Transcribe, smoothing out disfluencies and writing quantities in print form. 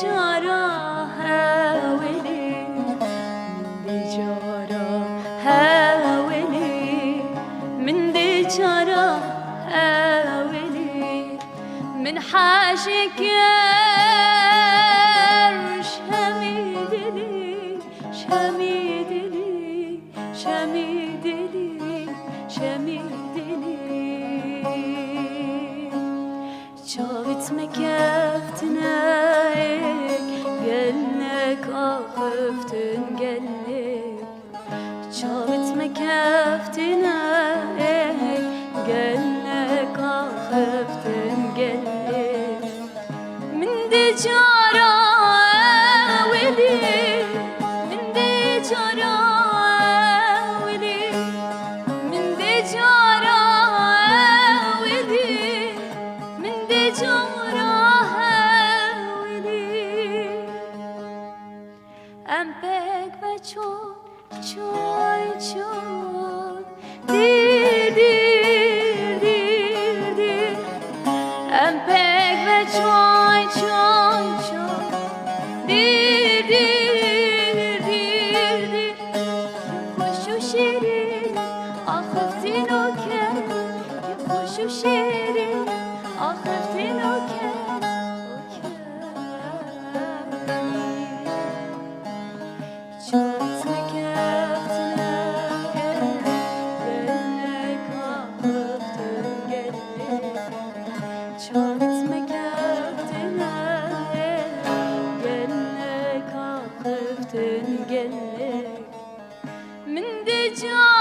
جارا هاولي من جارا هاولي من جارا هاولي من حاشك شميدلي شميدلي شميدلي شميدلي شافت مكفتناك قالك أخفتن قالك شافت مكفتناك قالك أخفتن قالك من دجارة ولي من دجارة ولي من دجارة ولي من دجارة ولي ام پک و چوی دیر دیر دیر دیر ام پک و چوی دیر دیر دیر دیر خوش و شیرین آخفتین و کن خوش و شیرین آخفتین و کن من دجا